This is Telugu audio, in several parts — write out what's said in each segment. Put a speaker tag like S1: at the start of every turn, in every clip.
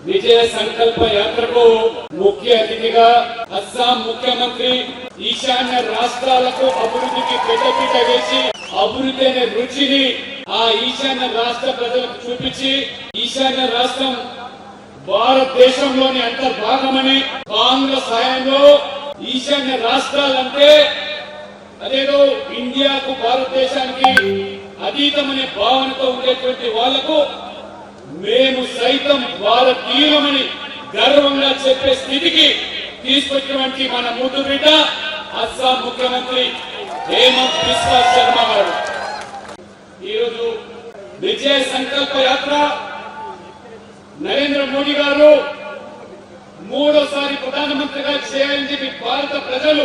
S1: విజయ సంకల్ప యాత్రకు ముఖ్య అతిథిగా అస్సాం ముఖ్యమంత్రి ఈశాన్య రాష్ట్రాలకు అభివృద్ధికి పెద్దపీట వేసి అభివృద్ధి అనే రుచిని ఆ ఈశాన్య రాష్ట్ర ప్రజలకు చూపించి ఈశాన్య రాష్ట్రం భారతదేశంలోని అంతర్భాగమని కాంగ్రెస్ హయాంలో ఈశాన్య రాష్ట్రాలంటే అదేదో ఇండియాకు భారతదేశానికి అతీతమనే భావనతో ఉండేటువంటి వాళ్లకు మేము సైతం భారతీయులమని గర్వంగా చెప్పే స్థితికి తీసుకొచ్చినటువంటి మన ముద్దు బిడ్డ అస్సాం ముఖ్యమంత్రి హేమంత్ బిశ్వా శర్మ గారు ఈరోజు విజయ సంకల్ప యాత్ర నరేంద్ర మోడీ గారు మూడోసారి ప్రధానమంత్రిగా చేయాలని చెప్పి భారత ప్రజలు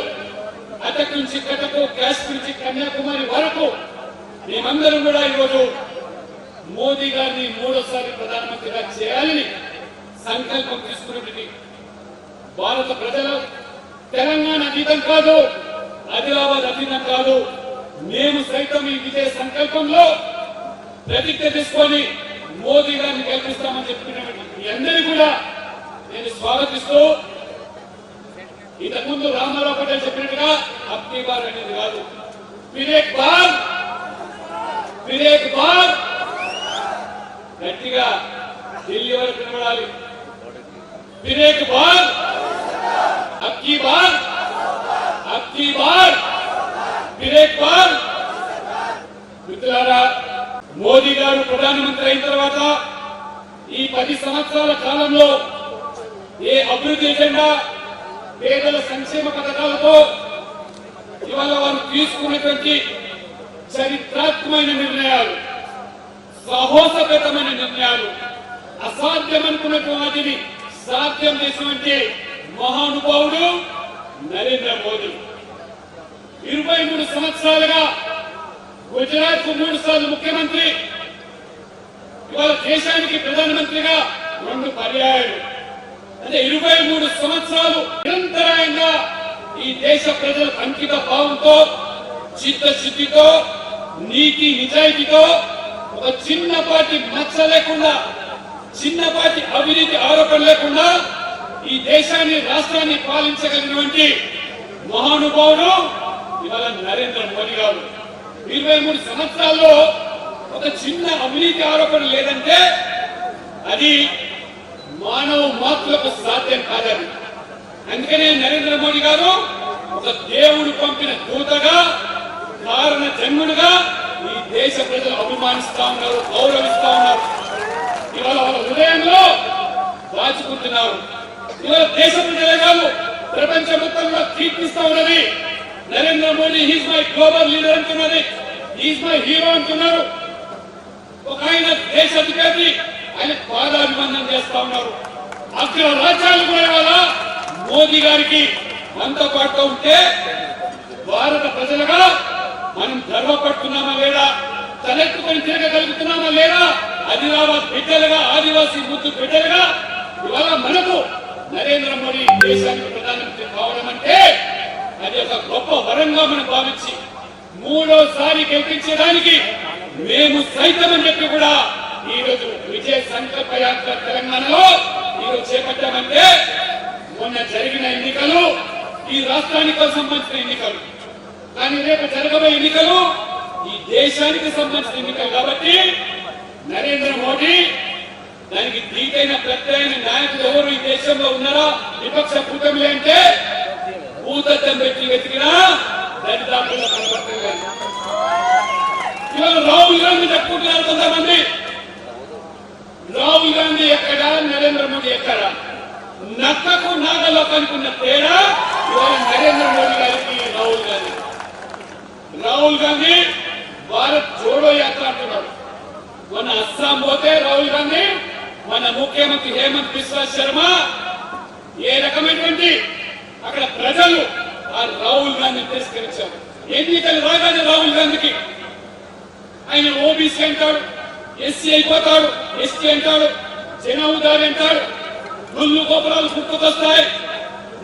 S1: అటక్ నుంచి కటకు కాశ్మీర్ నుంచి కన్యాకుమారి వరకు మేమందరం కూడా ఈరోజు మోదీ గారిని మూడోసారి ప్రధానమంత్రిగా చేయాలని సంకల్పం తీసుకున్నటువంటి భారత ప్రజలు తెలంగాణ అతీతం కాదు, ఆదిలాబాద్ అతీతం కాదు, మేము సైతం ఈ విజయ సంకల్పంలో ప్రతిజ్ఞ తీసుకొని మోదీ గారిని గెలిపిస్తామని చెప్పినటువంటి మీ అందరినీ కూడా నేను స్వాగతిస్తూ ఇంతకుముందు రామారావు పటేల్ చెప్పినట్టుగా అబ్కి బార్ అనేది కాదు, ఫిరేక్ బార్ గట్టిగా ఢిల్లీ వరకు నిలబడాలి. ఫిరేక్ బార్ అబ్కి బార్ ఫిరేక్ బార్. మిత్రులారా, మోదీ గారు ప్రధానమంత్రి అయిన తర్వాత ఈ 10 సంవత్సరాల కాలంలో ఏ అభివృద్ధి ఎజెండా పేదల సంక్షేమ పథకాలతో ఇవాళ వారు తీసుకున్నటువంటి చరిత్రాత్మకమైన నిర్ణయాలు, సాహసోపేతమైన నిర్ణయాలు, అసాధ్యమనుకున్నటువంటి వాటిని సాధ్యం చేసినటువంటి మహానుభావుడు నరేంద్ర మోదీ. 23 సంవత్సరాలుగా గుజరాత్ కు 3 సార్లు ముఖ్యమంత్రి, ఇవాళ దేశానికి ప్రధానమంత్రిగా 2 పర్యాయాలు, అంటే 23 సంవత్సరాలు నిరంతరాయంగా ఈ దేశ ప్రజల అంకిత భావంతో, చిత్తశుద్ధితో, నీతి నిజాయితీతో ఒక చిన్నపాటి మచ్చ లేకుండా, చిన్నపాటి అవినీతి ఆరోపణ లేకుండా ఈ దేశాన్ని రాష్ట్రాన్ని పాలించగలిగినటువంటి మహానుభావుడు ఇవాళ నరేంద్ర మోదీ గారు. 23 సంవత్సరాల్లో ఒక చిన్న అవినీతి ఆరోపణ లేదంటే అది మానవ మాతృలకు సాధ్యం కాదని. అందుకనే నరేంద్ర మోదీ గారు ఒక దేవుడు పంపిన దూతగా, కారణ జన్ముడుగా ఈ దేశ ప్రజలు అభిమానిస్తా ఉన్నారు, గౌరవిస్తా ఉన్నారు. ఇవాళ వాళ్ళ హృదయంలో దాచుకుంటున్నారు. ఇవాళ దేశ ప్రజలే కాదు, ప్రపంచ మొత్తంలో కీర్తిస్తా ఉన్నది Narendra Modi. He's my global leader అంటున్నది, హీస్ మై హీరో అంటున్నారు. ఒక ఆయన దేశ అధికారి, ఆయన పాదాభివందనం చేస్తా ఉన్నారు. అగ్ర రాజ్యాలు కూడా ఇవాళ మోదీ గారికి మనతో పాటు ఉంటే భారత ప్రజలుగా మనం గర్వపడుతున్నామా లేదా, తలెత్తుకొని తిరగగలుగుతున్నామా లేదా, ఆదిలాబాద్ బిడ్డలుగా, ఆదివాసీ ముద్దు బిడ్డలుగా ఇవాళ మనకు నరేంద్ర మోడీ దేశానికి ప్రధానమంత్రి కావడం అంటే అది ఒక గొప్ప వరంగా మనం భావించి మూడోసారి గెలిపించడానికి మేము సైతం అని చెప్పి కూడా ఈ రోజు విజయ సంకల్ప యాత్ర తెలంగాణలో ఈరోజు చేపట్టామంటే మొన్న జరిగిన ఎన్నికలు ఈ రాష్ట్రానికి సంబంధించిన ఎన్నికలు, కానీ రేపు జరగబోయే ఎన్నికలు ఈ దేశానికి సంబంధించిన ఎన్నికలు. కాబట్టి నరేంద్ర మోడీ దానికి దీటైన ప్రత్యేక నాయకులు ఎవరు ఈ దేశంలో ఉన్నారా? విపక్ష కూటమిలే అంటే భూతత్వం పెట్టి వెతికినా దరిదాపుల్లో కనబడుతుంది. ఇవాళ రాహుల్ గాంధీ చెప్పుకుంటున్నారు కొంతమంది. రాహుల్ గాంధీ ఎక్కడా, నరేంద్ర మోడీ ఎక్కడా? నక్కకు నాగలోకానికి ఉన్న తేడా ఇవాళ నరేంద్ర మోడీ గారికి రాహుల్ గాంధీ భారత్ జోడో యాత్ర అంటున్నాడు. మన అస్సాం పోతే రాహుల్ గాంధీ, మన ముఖ్యమంత్రి హేమంత్ బిశ్వా శర్మ ఏ రకమైనటువంటి అక్కడ ప్రజలు ఆ రాహుల్ గాంధీని తిరస్కరించారు. ఎన్నికలు రాగానే రాహుల్ గాంధీకి ఆయన ఓబీసీ అంటాడు, ఎస్సీ అయిపోతాడు, ఎస్టీ అంటాడు, జనౌదారి అంటాడు, గుళ్ళు గోపురాలు గుర్తుకొస్తాయి,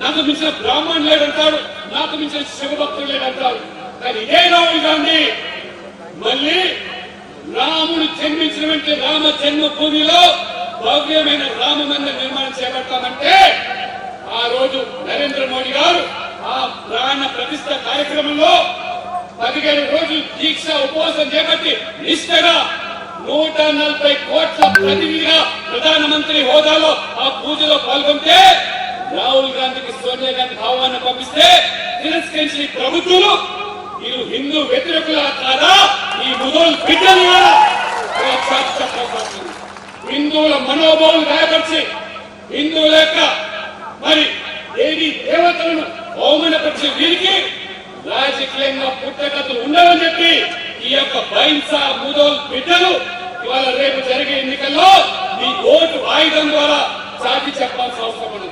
S1: నాకు మించిన బ్రాహ్మణ్ లేడంటాడు, నాకు మించిన శివభక్తులు లేడంటాడు. కానీ ఇదే రాహుల్ గాంధీ మళ్ళీ రాముడు జన్మించినటువంటి రామ జన్మభూమిలో భవ్యమైన రామ మందిర నిర్మాణం చేపడతామంటే ఆ రోజు నరేంద్ర మోడీ గారు ఆ ప్రాణ ప్రతిష్ఠ కార్యక్రమంలో 15 రోజులు దీక్ష ఉపవాసం చేపట్టి నిష్ఠగా 140 కోట్ల ప్రతినిధిగా ప్రధానమంత్రి హోదాలో ఆ పూజలో పాల్గొంటే రాహుల్ గాంధీకి సోనియా గాంధీకి ఆహ్వానం పంపిస్తే తిరస్కరించిన ప్రభుత్వాలు వీరు హిందూ వ్యతిరేకులా కాదా ఈ ముదోల్ బిడ్డలు హిందువుల మనోభావం గాయపరిచి హిందువుల యొక్క మరి దేవి దేవతలను అవమానపరిచే వీరికి రాజకీయంగా పుట్టగతులు ఉండవని చెప్పి ఈ యొక్క బైన్సా ముదోల్ బిడ్డలు ఇవాళ రేపు జరిగే ఎన్నికల్లో ఈ ఓటు ఆయుధం ద్వారా చాటి చెప్పాల్సిన అవసరం ఉంది.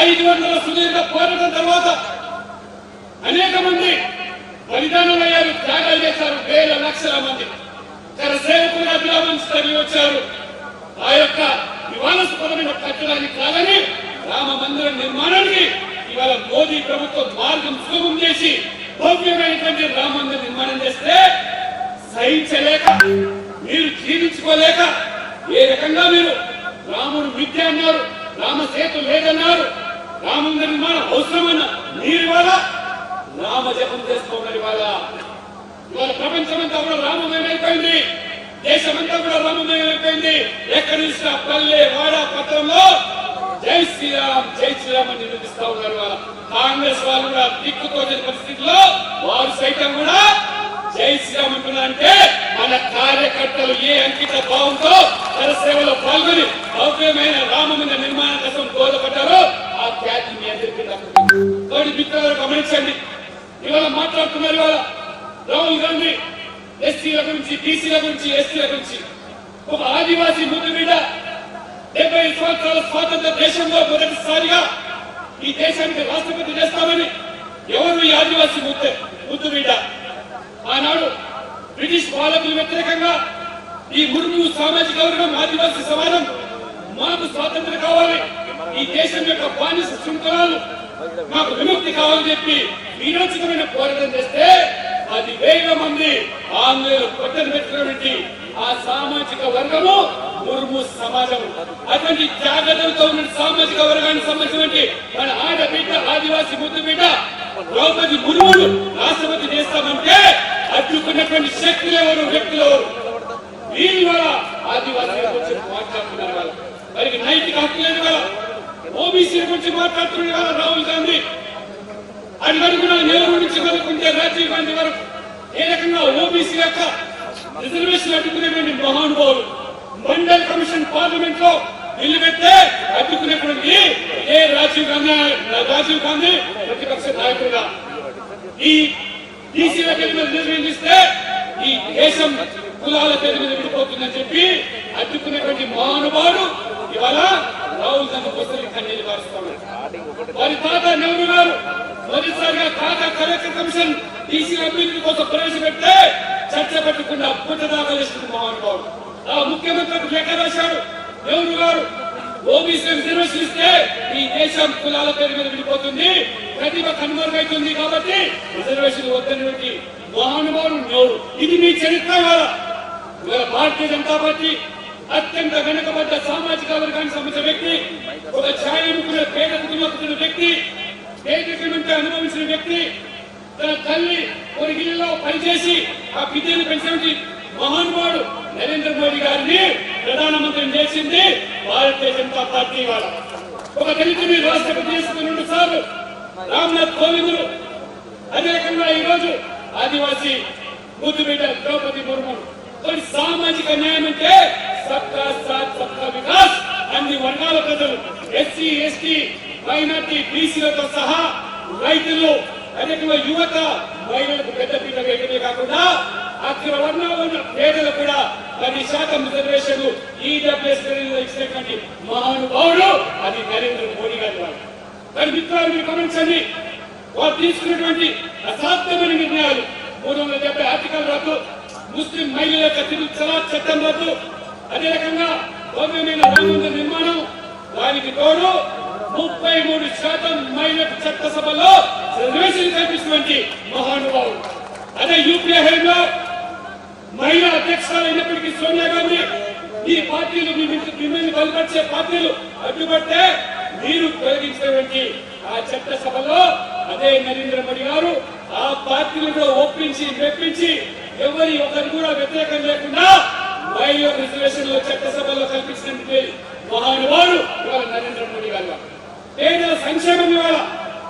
S1: 500 సుదీర్ఘ పోరాటం తర్వాత అనేక మంది బలిదానాలయ్యారు, త్యాగాలు చేశారు. వేల లక్షల మంది జన సేవకులుగా విరామం తరలి వచ్చారు. ఆ యొక్క వివాదాస్పదమైన కట్టడానికి కాదని రామ మందిర నిర్మాణానికి ఇవాళ మోదీ ప్రభుత్వం మార్గం సుగమం చేసి భవ్యమైనటువంటి రామ మందిర నిర్మాణం చేస్తే సహించలేక మీరు జీవించుకోలేక ఏ రకంగా మీరు రాముడు విద్య అన్నారు, రామ సేతు లేదన్నారు, రామ మందిర నిర్మాణం అవసరమన్న మీరు ఇవాళ రామ జపం చేస్తూ ఉన్నారు. ఇవాళ ప్రపంచమంతా కూడా రామమయమైపోయింది, దేశమంతా కూడా రామమయమైపోయింది. ఎక్కడి నుంచి పల్లె వాడ పత్రంలో జై శ్రీరామ్ అని నిరూపిస్తా ఉన్నారు. కాంగ్రెస్ వాళ్ళు కూడా దిక్కుతోచని పరిస్థితుల్లో వారు సైతం కూడా జై శ్రీరామ్ అంటున్నారంటే మన కార్యకర్తలు ఏ అంకిత భావంతో జనసేవలో పాల్గొని భవ్యమైన రామమందిర నిర్మాణం కోసం దోహదపడ్డారో ఆ ఖ్యాతి మీ అందరికీ దక్కుతుంది. మిత్రులు గమనించండి, ఇవాళ మాట్లాడుతున్నారు ఇవాళ రాహుల్ గాంధీ ఎస్సీల గురించి, బీసీల గురించి, ఎస్టీల గురించి. ఒక ఆదివాసీ ముద్దు మీద 70 సంవత్సరాల స్వాతంత్ర దేశంలో మొదటిసారిగా ఈ దేశానికి రాష్ట్రపతి చేస్తామని ఎవరు ఈ ఆదివాసీ ముద్దు మీద? ఆనాడు బ్రిటిష్ పాలకులు వ్యతిరేకంగా ఈ ముర్ము సామాజిక వర్గం, ఆదివాసీ సమాజం మాకు స్వాతంత్రం కావాలి, ఈ దేశం యొక్క బానిస శృంఖలాలు మాకు విముక్తి కావాలని చెప్పి వీరోచితమైన పోరాటం చేస్తే 10,000 మంది ఆంగ్లేయులు కొట్టని పెట్టినటువంటి ఆ సామాజిక వర్గము ముర్ము సమాజం. అటువంటి జాగ్రత్తలతో ఉన్న సామాజిక వర్గానికి సంబంధించినటువంటి మన ఆడబిడ్డ, ఆదివాసీ ముద్దు బిడ్డ ద్రౌపది ముర్మును రాష్ట్రపతి చేస్తామంటే అడ్డుకున్నటువంటి శక్తులు ఎవరు, వ్యక్తులు ఎవరు? వీరి వల్ల ఆదివాసీల గురించి మాట్లాడుతున్నారు. వాళ్ళ వారికి నైతిక హక్కు లేదు. వాళ్ళ ఓబీసీల గురించి మాట్లాడుతున్నారు వాళ్ళ రాహుల్ గాంధీ. అది వరకు నెహ్రూ నుంచి మొదలుకుంటే రాజీవ్ గాంధీ వరకు ఏ రకంగా ఓబీసీ యొక్క రిజర్వేషన్ అడ్డుకునేటువంటి మహానుభావులు. మండల్ కమిషన్ పార్లమెంట్ లో నిలబెట్టే అడ్డుకునేటువంటి ఏ రాజీవ్ గాంధీ ప్రతిపక్ష నాయకుడుగా ఈ బీసీల పేరు మీద నిర్ణయిస్తే ఈ దేశం కులాల పేరు మీద విడిపోతుందని చెప్పి అడ్డుకునేటువంటి మహానుభావుడు ఇవాళ రాహుల్ గాంధీ పుస్తకం కన్నీళ్ళు కారుస్తున్నారు. వారి తాత నెహ్రూ గారు మొదటిసారిగా కాకా కలెక్టర్ కమిషన్ బీసీల అభివృద్ధి కోసం ప్రవేశపెడితే చర్చ పెట్టకుండా పుట్టదాఖలేసిన మహానుభావుడు. ఆ ముఖ్యమంత్రికి లెక్క రాశాడు నెహ్రూ గారు. ఓబీసీ రిజర్వేషన్ ఇస్తే ఈ దేశం కులాల పేరు మీద విడిపోతుంది, ప్రతిభ కనుమరుగైతుంది, కాబట్టి రిజర్వేషన్ వద్దనేటువంటి మహానుభావుడు నెహ్రూ. ఇది మీ చరిత్ర. ఇవాళ భారతీయ జనతా పార్టీ అత్యంత వెనుకబడ్డ సామాజిక వర్గానికి సంబంధించిన వ్యక్తి, ఒక ఛాయాముకున్న పేద కుటుంబ వ్యక్తి, పేదరికమంటే అనుభవించిన వ్యక్తి, తన తల్లి కొరిగిల్లో పనిచేసి ఆ విద్యను పెంచినటువంటి మహానుభావుడు నరేంద్ర మోడీ గారిని ప్రధానమంత్రిని చేసింది భారతీయ జనతా పార్టీ. వాళ్ళు ఒక దళితుని రాష్ట్రపతి చేసుకుని 2 సార్లు రామ్నాథ్ కోవిందులు. అదే రకంగా ఈ రోజు ఆదివాసీ ముద్దు బిడ్డ ద్రౌపది ముర్ము. సామాజిక న్యాయం అంటే సబ్కా సాత్ సబ్కా వికాస్. అన్ని వర్గాల ప్రజలు, ఎస్సీ, ఎస్టీ, మైనార్టీ, బీసీలతో సహా రైతులు, అదే యువత, మహిళలకు పెద్ద పీట వేయడమే కాకుండా అగ్రవర్ణంలో ఉన్న పేదలు కూడా 10% రిజర్వేషన్ ఈడబ్ల్యూఎస్ ఇచ్చినటువంటి మహానుభావుడు అది నరేంద్ర మోడీ గారి వారు. మరి మిత్రులు మీరు గమనించండి, వారు తీసుకున్నటువంటి అసాధ్యమైన నిర్ణయాలు. 370 ఆర్టికల్ రద్దు, ముస్లిం మహిళల యొక్క తిరుగు తలాక్ చట్టం రద్దు, అదే రకంగా భవ్యమైన రామమందిర నిర్మాణం, దానికి తోడు 33% మహిళలకు చట్టసభలో రిజర్వేషన్ కల్పించినటువంటి మహానుభావుడు. అదే యూపీఏ హయాంలో మహిళా అధ్యక్షురాలు అయినప్పటికీ సోనియా గాంధీ ఈ పార్టీలు మిమ్మల్ని బలపరిచే పార్టీలు అడ్డుపడితే మీరు తొలగించినటువంటి ఆ చట్టసభలో అదే నరేంద్ర మోడీ గారు ఆ పార్టీలను ఒప్పించి మెప్పించి ఎవరి ఒకరు కూడా వ్యతిరేకం లేకుండా మహిళా రిజర్వేషన్లు చట్టసభలో కల్పించినటువంటి మహానుభావుడు ఇవాళ నరేంద్ర మోడీ గారు. పేదల సంక్షేమం ఇవాళ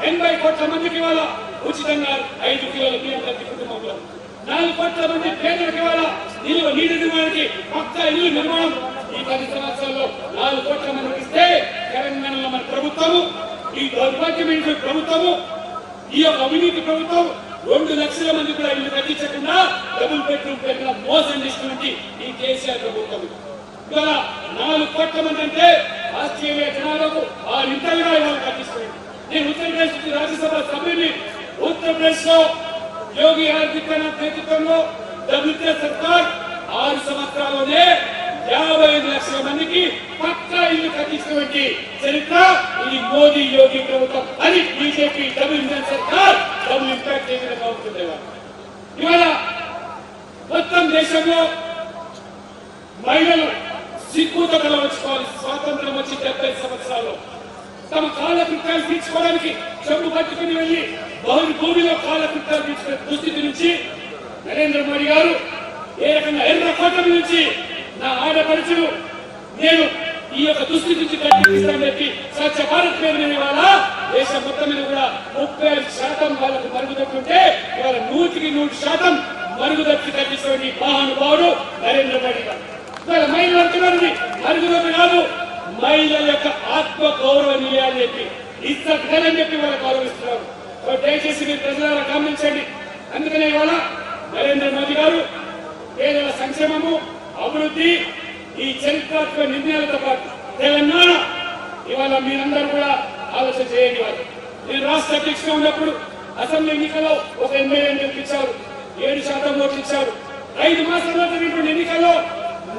S1: 80 కోట్ల మందికి ఇవాళ ఉచితంగా 5 కిలోల బియ్యం ప్రతి కుటుంబంలో, 4 కోట్ల మంది పేదలకు ఇవాళ నీటి నిర్మాణానికి పక్కా ఇల్లు నిర్మాణం ఈ 10 సంవత్సరాల్లో 4 కోట్ల మందికి ఇస్తే తెలంగాణలో మన ప్రభుత్వము, ఈ దౌర్భాగ్యమైన ప్రభుత్వము, ఈ యొక్క అవినీతి ప్రభుత్వం 2 లక్షల మంది కూడా ఇల్లు కట్టించకుండా డబుల్ బెడ్రూమ్ పేరున మోసం చేసినటువంటి ఈ కేసీఆర్ ప్రభుత్వం ఇవాళ 4 కోట్ల మంది అంటే ఆస్ట్రేలియా జనాలకు 6 ఇంతలుగా ఇవాళ కట్టిస్తున్నాడు. నేను ఉత్తరప్రదేశ్ నుంచి రాజ్యసభ సభ్యుని. ఉత్తరప్రదేశ్ లో యోగి ఆదిత్యనాథ్ నేతృత్వంలో డబ్ల్యూటీ సర్కార్ 6 సంవత్సరాల్లోనే 55 లక్షల మందికి పక్కా ఇల్లు కట్టించినటువంటి చరిత్ర ఇది మోదీ యోగి ప్రభుత్వం అని బీజేపీ డబుల్ ఇంజన్ సర్కార్ డబుల్ ఇంపాక్ట్ ఏ విధంగా ఉంటుంది. ఇవాళ మొత్తం దేశంలో మహిళలు సిగ్గుతో కలవచ్చుకోవాలి. స్వాతంత్రం వచ్చి 70 సంవత్సరాలు తమ కాలకృత్యాలు తీర్చుకోవడానికి చెంబు పట్టుకుని వెళ్లి బహుళ భూమిలో కాలకృత్యాలు తీర్చుకునే దుస్థితి నుంచి నరేంద్ర మోడీ గారు ఏ రకంగా ఎర్రకోట నుంచి నా ఆడపడుచులు నేను ఈ యొక్క దుస్థితి నుంచి కట్టిస్తానని చెప్పి స్వచ్ఛ భారత్ పేరు మీద ఇవాళ దేశం మొత్తం మీద కూడా 35% వాళ్ళకు మరుగుదొక్కుంటే ఇవాళ 100% మరుగుదొక్కి కట్టించే మహానుభావుడు నరేంద్ర మోడీ గారు. ఇవాళ మహిళలు అంటున్నది మరుగుదొక్కి కాదు, మహిళల యొక్క ఆత్మ గౌరవం ఇవ్వాలని చెప్పి ఇస్తని చెప్పి వాళ్ళు గౌరవిస్తున్నారు. దయచేసి మీరు ప్రజలను గమనించండి. అందుకనే ఇవాళ నరేంద్ర మోదీ గారు పేదల సంక్షేమము, అభివృద్ధి, ఈ చరిత్రాత్మక నిర్ణయాలతో పాటు తెలంగాణ ఇవాళ మీరందరూ కూడా ఆలోచన చేయండి. వాళ్ళు నేను రాష్ట్ర అధ్యక్షుడు ఉన్నప్పుడు అసెంబ్లీ ఎన్నికల్లో ఒక ఎమ్మెల్యేని గెలిపించారు, 7% ఓట్లు ఇచ్చారు. 5 మాసాల జరిగినటువంటి ఎన్నికల్లో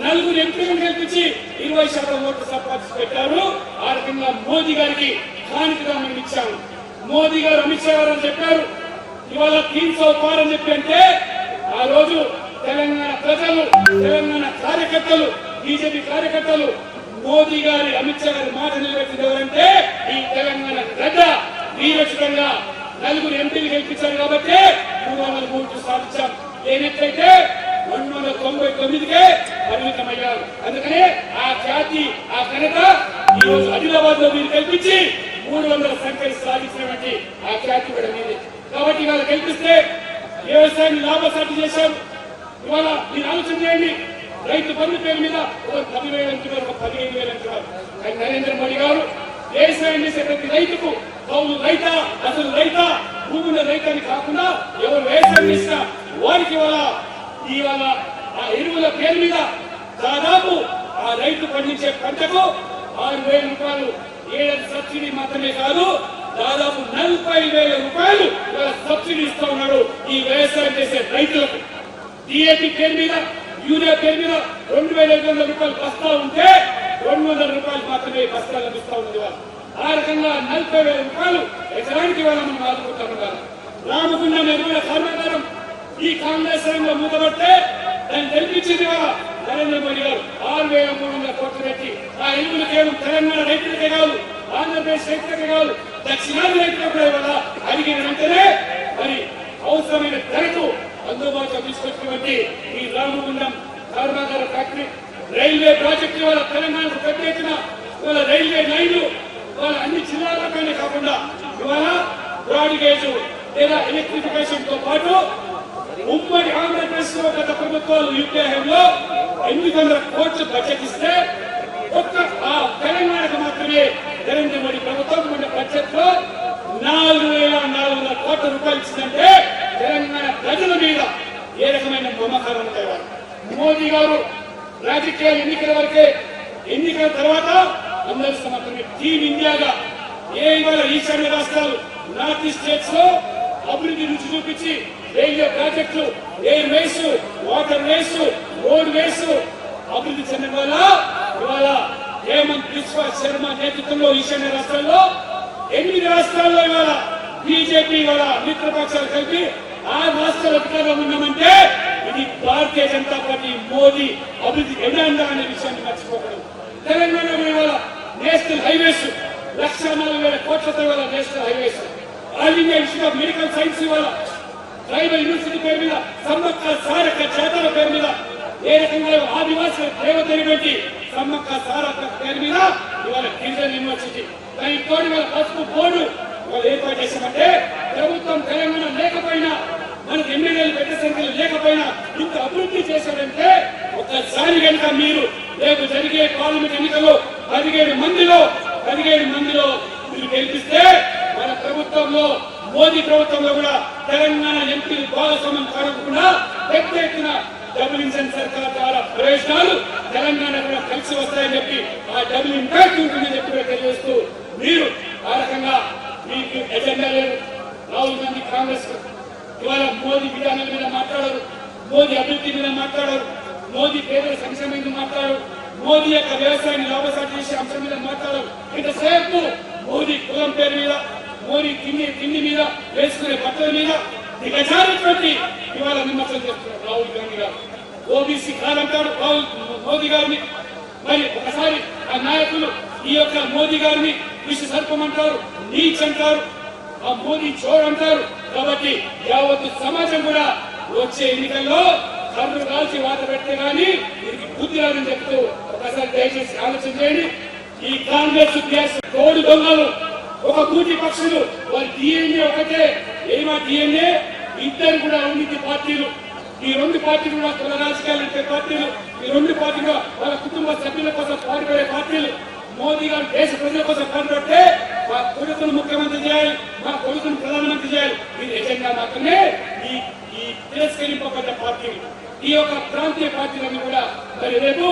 S1: 4 ఎంపీలను గెలిపించి 20% ఓట్లు సంపాదించి పెట్టారు. ఆ రకంగా మోదీ గారికి కానుకగా మనం ఇచ్చాము. మోదీ గారు అమిత్ షా గారు అని చెప్పారు, ఇవాళ 300 పార్ అని చెప్పి అంటే ఆ రోజు తెలంగాణ ప్రజలు, తెలంగాణ కార్యకర్తలు, బీజేపీ కార్యకర్తలు మోదీ గారి అమిత్ షా గారి మాట నిలబెట్టింది ఎవరంటే ఈ తెలంగాణ గడ్డ వీరోచితంగా 4 ఎంపీలు గెలిపించారు కాబట్టి 303 సాధించాం. లేనట్లయితే 299కే పరిమితమయ్యారు. అందుకనే ఆ ఖ్యాతి, ఆ ఘనత ఈ రోజు ఆదిలాబాద్ లో మీరు గెలిపించి 300 సంఖ్య సాధించినటువంటి ఆ ఖ్యాతి కూడా మీదే. కాబట్టి ఇవాళ గెలిపిస్తే వ్యవసాయాన్ని లాభసాటి చేశారు. ఇవాళ మీరు ఆలోచన చేయండి, రైతు బంధు పేరు మీద ఒక 10,000 అంటున్నారు, ఒక 15,000 అంటున్నారు. కానీ నరేంద్ర మోడీ గారు వ్యవసాయం చేసే ప్రతి రైతుకు కౌలు రైతా, అసలు రైతా, భూముల రైతాన్ని కాకుండా ఎవరు వ్యవసాయం చేసినా వారికి ఇవాళ ఆ ఎరువుల పేరు మీద దాదాపు ఆ రైతు పండించే పంటకు 6,000 రూపాయలు ఏడాది సబ్సిడీ మాత్రమే కాదు, దాదాపు 40,000 రూపాయలు సబ్సిడీ ఇస్తా ఉన్నాడు ఈ వ్యవసాయం చేసే రైతులకు. డిఏపీ పేరు మీద, యూరియా పేరు మీద 2,500 రూపాయలు బస్తా ఉంటే 200 రూపాయలు మాత్రమే బస్తా లభిస్తా ఉంది. ఆ రకంగా 40,000 రూపాయలు ఎకరానికి వాళ్ళ మనం ఆదుకుంటాం. రామగుండం ఎరువుల కర్మాగారం ఈ కాంగ్రెస్ రంగంలో మూతపడితే దాన్ని తెలిపించింది నరేంద్ర మోడీ గారు 6,300 కోట్లు పెట్టి ఆ ఎరువులు కేవలం తెలంగాణ రైతులకే కాదు, ఆంధ్రప్రదేశ్ రైతులకే కాదు, దక్షిణాది రైతులకు కూడా అడిగిన వెంటనే మరి అవసరమైన ధరకు అందుబాటులో తీసుకొచ్చినటువంటి ఈ రామగుండం కర్మాగార ఫ్యాక్టరీ, రైల్వే ప్రాజెక్టు వాళ్ళ తెలంగాణకు ప్రత్యేకిన ఇవాళ రైల్వే లైన్లు వాళ్ళ అన్ని జిల్లాలలోనే కాకుండా ఇవాళ బ్రాడ్ గేజ్ లేదా ఎలక్ట్రిఫికేషన్ తో పాటు ఉమ్మడి ఆంధ్రప్రదేశ్ లో గత ప్రభుత్వాలు యూపీఏ హయాంలో 800 కోట్ల బడ్జెట్ ఇస్తే ఒక్క ఆ తెలంగాణకు మాత్రమే నరేంద్ర మోడీ ప్రభుత్వం మన బడ్జెట్ లో 4,400 కోట్ల రూపాయలు ఇచ్చిందంటే తెలంగాణ ప్రజల మీద ఏ రకమైన మమకారం ఉంటాయి. మోదీ గారు రాజకీయ ఎన్నికల వరకే, ఎన్నికల తర్వాత అందరూ మాత్రమే టీమ్ ఇండియాగా ఇవాళ ఈశాన్య రాష్ట్రాలు, నార్త్ ఈస్ట్ స్టేట్స్ లో అభివృద్ధి రుచి చూపించి రైల్వే ప్రాజెక్టులు, ఎయిర్ వేస్, వాటర్ వేస్, రోడ్ వేస్ అభివృద్ధి చెందడం వల్ల ఇవాళ హేమంత్ బిశ్వ శర్మ నేతృత్వంలో ఈశాన్య రాష్ట్రాల్లో 8 రాష్ట్రాల్లో ఇవాళ బీజేపీ ఇవాళ మిత్రపక్షాలు కలిపి 6 రాష్ట్రాల అధికారంలో ఉన్నామంటే ఇది భారతీయ జనతా పార్టీ మోదీ అభివృద్ధి ఎజెండా అనే విషయాన్ని మర్చిపోకూడదు. తెలంగాణలో ఇవాళ నేషనల్ హైవేస్ 1,40,000 కోట్లతో ఇవాళ national highways, all India institute of medical science ఇవాళ ట్రైబల్ యూనివర్సిటీ పేరు మీద, సమ్మక్క సారక్క జాతర పేరు మీద, ఏ రకంగా ఆదివాసుల దేవతైనటువంటి సమ్మక్క సారక్క పేరు మీద ఇవాళ గిరిజన యూనివర్సిటీ, దానికి తోడు ఇవాళ పసుపు బోర్డు ఇవాళ ఏర్పాటు చేశామంటే ప్రభుత్వం తెలంగాణ లేకపోయినా, మనకు ఎమ్మెల్యేలు పెద్ద సంఖ్యలో లేకపోయినా ఇంత అభివృద్ధి చేశారంటే ఒక్కసారి కనుక మీరు రేపు జరిగే పార్లమెంట్ ఎన్నికల్లో 17 మందిలో మీరు గెలిపిస్తే మన ప్రభుత్వంలో, మోదీ ప్రభుత్వంలో కూడా తెలంగాణ ఎంపీలు భాగస్వామ్యం కాకుండా పెద్ద ఎత్తున డబుల్ ఇంజన్ సర్కార్ ద్వారా ప్రయోజనాలు తెలంగాణ కూడా కలిసి వస్తాయని చెప్పి, ఆ డబుల్ ఇంపాక్ట్ ఉంటుందని చెప్పి తెలియజేస్తూ, మీరు ఆ రకంగా మీకు ఎజెండా లేదు. రాహుల్ గాంధీ కాంగ్రెస్ ఇవాళ మోదీ విధానాల మీద మాట్లాడరు, మోదీ అభివృద్ధి మీద మాట్లాడరు, మోదీ పేదల సంక్షేమం మీద మాట్లాడరు, మోదీ యొక్క వ్యవసాయాన్ని లాభసాటి చేసే అంశం మీద మాట్లాడరు. ఇంతసేపు మోదీ కులం పేరు మీద, మోదీ తిండి మీద, వేసుకునే బట్టల మీద దిగజారినటువంటి ఇవాళ విమర్శలు చేస్తున్నారు రాహుల్ గాంధీ గారు. ఓబీసీ కాదంటాడు మోదీ గారిని. మరి ఒకసారి ఆ నాయకులు ఈ యొక్క మోదీ గారిని విష సర్పం అంటారు, నీచ్ అంటారు, ఆ మోదీ చోర్ అంటారు. కాబట్టి యావత్తు సమాజం కూడా వచ్చే ఎన్నికల్లో కర్రు కాల్చి వాత పెడితే గానీ దీనికి బుద్ధి రాదని చెప్తూ ఒకసారి దయచేసి ఆలోచన చేయండి. ఈ కాంగ్రెస్ తోడు దొంగలు, ఒక కూటి పక్షులు, వారి డిఎన్ఏ ఒకటే, ఏమా డిఎన్ఏ, ఇద్దరు కూడా అవినీతి పార్టీలు. ఈ 2 పార్టీలు కూడా కుల రాజకీయాలు ఇచ్చే పార్టీలు, ఈ 2 పార్టీలు వాళ్ళ కుటుంబ సభ్యుల కోసం పాటుపడే పార్టీలు. మోదీ గారు దేశ ప్రజల కోసం పాటుపడితే మా కొడుకును ముఖ్యమంత్రి చేయాలి, మా కొడుకును ప్రధానమంత్రి చేయాలి. ఇది ఎజెండా మాత్రమే ఈ తిరస్కరింపబడ్డ పార్టీలు, ఈ యొక్క ప్రాంతీయ పార్టీలన్నీ కూడా మరి రేపు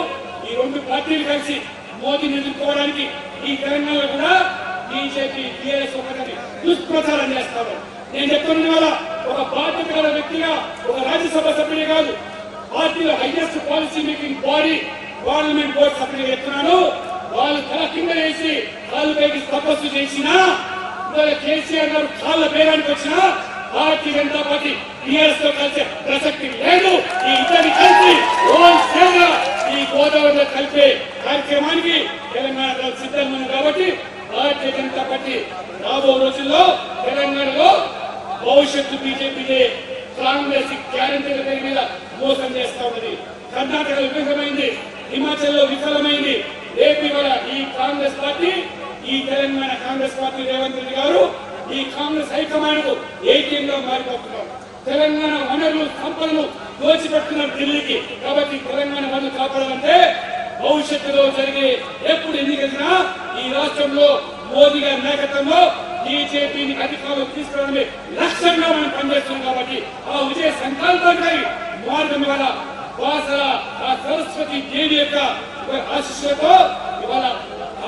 S1: ఈ 2 పార్టీలు కలిసి మోదీని ఎదుర్కోవడానికి ఈ తెలంగాణలో కూడా బీజేపీ, టీఆర్ఎస్ ఒకటి దుష్ప్రచారం చేస్తారు. నేను చెప్తున్న వల్ల ఒక బాధ్యత గల వ్యక్తిగా, ఒక రాజ్యసభ సభ్యుడే కాదు, పార్టీలో highest policy making body parliament board సభ్యుడిగా చెప్తున్నాను. వాళ్ళు తల కింద వేసి కాళ్ళు పైకి తపస్సు చేసినా, కేసీఆర్ గారు కాళ్ళ బేరానికి వచ్చినా భారతీయ జనతా పార్టీ టీఆర్ఎస్ తో కలిసే ప్రసక్తి లేదు. ఈ ఇద్దరిని కలిసి ఈ గోదావరిలో కలిపే కార్యక్రమానికి తెలంగాణ సిద్ధంగా ఉంది. కాబట్టి భారతీయ జనతా పార్టీ రాబో రోజుల్లో తెలంగాణలో భవిష్యత్తు బీజేపీనే కాంగ్రెస్ గ్యారంటీల పేరు మీద మోసం చేస్తా ఉన్నది. కర్ణాటక విఫలమైంది, హిమాచల్ లో విఫలమైంది. ఏపీ కూడా ఈ కాంగ్రెస్ పార్టీ, ఈ తెలంగాణ కాంగ్రెస్ పార్టీ రేవంత్ రెడ్డి గారు ఈ కాంగ్రెస్ హైకమాండ్ ఏటీఎం గా మారిపోతున్నారు. తెలంగాణ వనరులు, సంపదను దోచిపెడుతున్నారు ఢిల్లీకి. కాబట్టి తెలంగాణ వనరులు కాపాడాలంటే భవిష్యత్తులో జరిగే ఎప్పుడు ఎన్నికైనా ఈ రాష్ట్రంలో మోదీ గారి నాయకత్వంలో బీజేపీని అధికారంలో తీసుకురావడమే లక్ష్యంగా మనం పనిచేస్తున్నాం. కాబట్టి ఆ విజయ సంకల్పంపై మార్గం ఇవాళ వాసల ఆ సరస్వతి దేవి యొక్క ఆశీస్సులతో ఇవాళ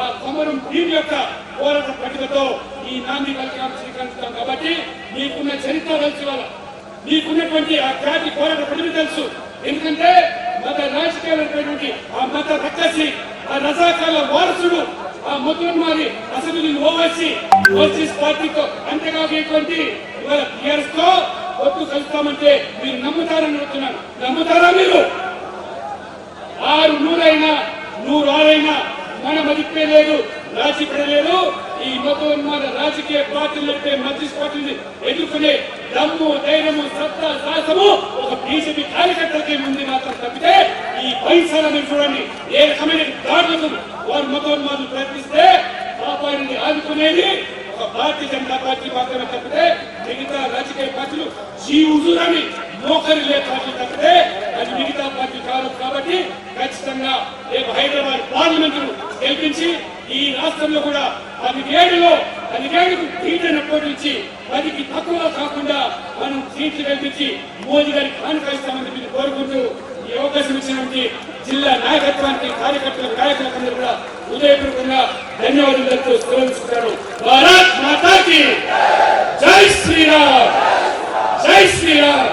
S1: ఆ కొమరం భీమ్ యొక్క పోరాట ప్రతిభతో ఈ నాంది కార్యక్రమం స్వీకరిస్తాం. కాబట్టి మీకున్న చరిత్ర తెలుసు, ఇవాళ మీకున్నటువంటి ఆ జాతి పోరాట ప్రతిభ తెలుసు. ఎందుకంటే మత రాజకీయాలైనటువంటి ఆ మత రక్కసి, ఆ రజాకాల వారసుడు, ఆ ముద్రమారి అసలు ఓవైసీ పార్టీతో అంతేకాకుండా ఇవాళ టీఆర్ఎస్ తో ఒత్తు కలుస్తామంటే మీరు నమ్ముతారని అడుగుతున్నాను. నమ్ముతారా మీరు? 600 100 మన మదిపే లేదు, రాజీ పడలేదు. ఈ మతోన్మాద రాజకీయ పార్టీలు మధ్య పార్టీని ఎదుర్కొనే దమ్ము, ధైర్యము, సత్తా, సాహసము ఒక బీజేపీ కార్యకర్తలకి ముందు మాత్రం తప్పితే ఈ పైసల మీరు చూడండి ఏ రకమైన దాడులకు వారు మతోన్మాదులు ప్రయత్నిస్తే కాపాడింది, ఆదుకునేది ఒక భారతీయ జనతా పార్టీ మాత్రమే తప్పితే మిగతా రాజకీయ పార్టీలు జీవుజురని మోకరిలే పార్టీ తప్పితే అది మిగతా పార్టీ కాదు. కాబట్టి ఖచ్చితంగా రేపు హైదరాబాద్ పార్లమెంట్ గెలిపించి ఈ రాష్ట్రంలో కూడా 17 సీట్లను పోటీ 10కి తక్కువ కాకుండా మనం సీట్లు కల్పించి మోదీ గారికి కానుకరిస్తామని మీరు కోరుకుంటూ ఈ అవకాశం ఇచ్చినటువంటి జిల్లా నాయకత్వానికి, కార్యకర్తలకు, నాయకులందరూ కూడా హృదయపూర్వకంగా ధన్యవాదాలు తెలుపుతున్నాను. భారత్ మాతాకి జై శ్రీరామ్, జై శ్రీరామ్.